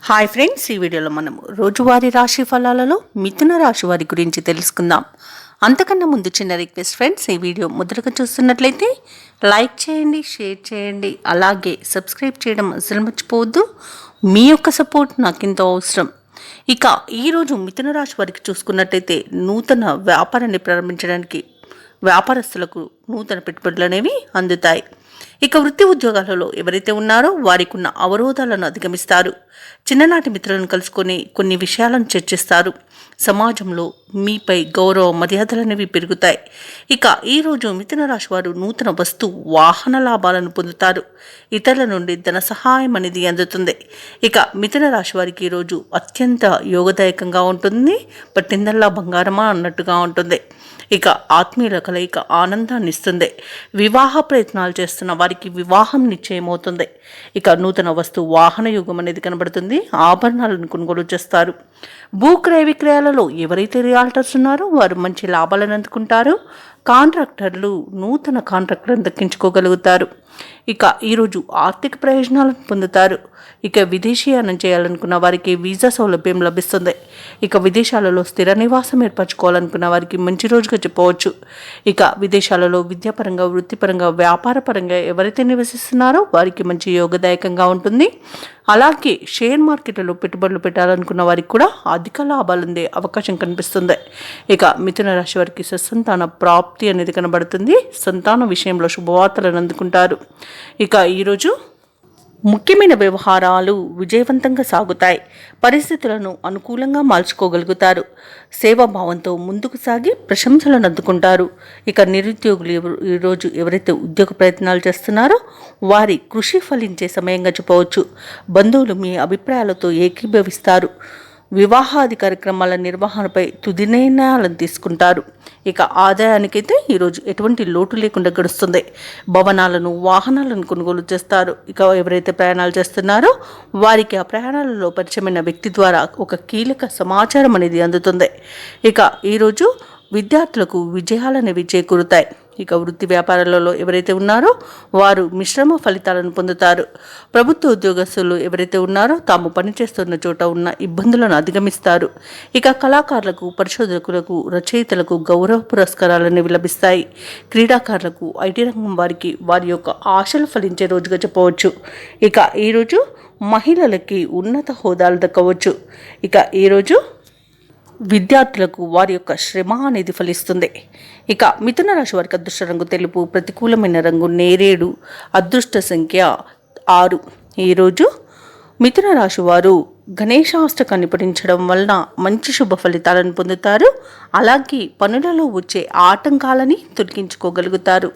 Hi friends, ఈ వీడియోలో మనం రోజువారీ రాశి ఫలాలలో మిథున రాశి వారి గురించి తెలుసుకుందాం. అంతకన్నా ముందు చిన్న రిక్వెస్ట్ ఫ్రెండ్స్, ఈ వీడియో మొదటగా చూస్తున్నట్లయితే లైక్ చేయండి, షేర్ చేయండి, అలాగే సబ్స్క్రైబ్ చేయడం అసలు మర్చిపోవద్దు. మీ యొక్క సపోర్ట్ నాకు ఎంతో అవసరం. ఇక ఈరోజు మిథున రాశి వారికి చూసుకున్నట్లయితే నూతన వ్యాపారాన్ని ప్రారంభించడానికి వ్యాపారస్తులకు నూతన పెట్టుబడులు అనేవి అందుతాయి. ఇక వృత్తి ఉద్యోగాలలో ఎవరైతే ఉన్నారో వారికి ఉన్న అవరోధాలను అధిగమిస్తారు. చిన్ననాటి మిత్రులను కలుసుకొని కొన్ని విషయాలను చర్చిస్తారు. సమాజంలో మీపై గౌరవ మర్యాదలు అనేవి పెరుగుతాయి. ఇక ఈరోజు మిథున రాశి వారు నూతన వస్తు వాహన లాభాలను పొందుతారు. ఇతరుల నుండి ధన సహాయం అనేది అందుతుంది. ఇక మిథున రాశి వారికి ఈరోజు అత్యంత యోగదాయకంగా ఉంటుంది. పట్టిందల్లా బంగారమా అన్నట్టుగా ఉంటుంది. ఇక ఆత్మీయుల కలయిక ఆనందాన్ని ఇస్తుంది. వివాహ ప్రయత్నాలు చేస్తున్న వారికి వివాహం నిశ్చయమవుతుంది. ఇక నూతన వస్తు వాహన యుగం అనేది కనబడుతుంది. ఆభరణాలను కొనుగోలు చేస్తారు. భూక్రయ విక్రయాలలో ఎవరైతే రియాల్టర్స్ ఉన్నారో వారు మంచి లాభాలను అందుకుంటారు. కాంట్రాక్టర్లు నూతన కాంట్రాక్టులను దక్కించుకోగలుగుతారు. ఇక ఈరోజు ఆర్థిక ప్రయోజనాలను పొందుతారు. ఇక విదేశీయానం చేయాలనుకున్న వారికి వీసా సౌలభ్యం లభిస్తుంది. ఇక విదేశాలలో స్థిర నివాసం ఏర్పరచుకోవాలనుకున్న వారికి మంచి రోజుగా చెప్పవచ్చు. ఇక విదేశాలలో విద్యాపరంగా, వృత్తిపరంగా, వ్యాపారపరంగా ఎవరైతే నివసిస్తున్నారో వారికి మంచి యోగదాయకంగా ఉంటుంది. అలాగే షేర్ మార్కెట్లలో పెట్టుబడులు పెట్టాలనుకున్న వారికి కూడా అధిక లాభాలు అందే అవకాశం కనిపిస్తుంది. ఇక మిథున రాశి వారికి సత్సంతాన ప్రాప్తి అనేది కనబడుతుంది. సంతాన విషయంలో శుభవార్తలను అందుకుంటారు. ఇక ఈరోజు ముఖ్యమైన వ్యవహారాలు విజయవంతంగా సాగుతాయి. పరిస్థితులను అనుకూలంగా మార్చుకోగలుగుతారు. సేవాభావంతో ముందుకు సాగి ప్రశంసలను అందుకుంటారు. ఇక నిరుద్యోగులు ఈరోజు ఎవరైతే ఉద్యోగ ప్రయత్నాలు చేస్తున్నారో వారి కృషి ఫలించే సమయంగా చెప్పవచ్చు. బంధువులు మీ అభిప్రాయాలతో ఏకీభవిస్తారు. వివాహాది కార్యక్రమాల నిర్వహణపై తుది నిర్ణయాలను తీసుకుంటారు. ఇక ఆదాయానికైతే ఈరోజు ఎటువంటి లోటు లేకుండా గడుస్తుంది. భవనాలను, వాహనాలను కొనుగోలు చేస్తారు. ఇక ఎవరైతే ప్రయాణాలు చేస్తున్నారో వారికి ఆ ప్రయాణాలలో పరిచయమైన వ్యక్తి ద్వారా ఒక కీలక సమాచారం అనేది అందుతుంది. ఇక ఈరోజు విద్యార్థులకు విజయాలనేవి చేకూరుతాయి. ఇక వృత్తి వ్యాపారాలలో ఎవరైతే ఉన్నారో వారు మిశ్రమ ఫలితాలను పొందుతారు. ప్రభుత్వ ఉద్యోగస్తులు ఎవరైతే ఉన్నారో తాము పనిచేస్తున్న చోట ఉన్న ఇబ్బందులను అధిగమిస్తారు. ఇక కళాకారులకు, పరిశోధకులకు, రచయితలకు గౌరవ పురస్కారాలు లభిస్తాయి. క్రీడాకారులకు, ఐటీ రంగం వారికి వారి యొక్క ఆశలు ఫలించే రోజుగా చెప్పవచ్చు. ఇక ఈరోజు మహిళలకి ఉన్నత హోదాలు దక్కవచ్చు. ఇక ఈరోజు విద్యార్థులకు వారి యొక్క శ్రమ అనేది ఫలిస్తుంది. ఇక మిథున రాశి వారికి అదృష్ట రంగు తెలుపు, ప్రతికూలమైన రంగు నేరేడు, అదృష్ట సంఖ్య 6. ఈరోజు మిథున రాశి వారు గణేశాష్టకాన్ని పఠించడం వలన మంచి శుభ ఫలితాలను పొందుతారు. అలాగే పనులలో వచ్చే ఆటంకాలని తొలగించుకోగలుగుతారు.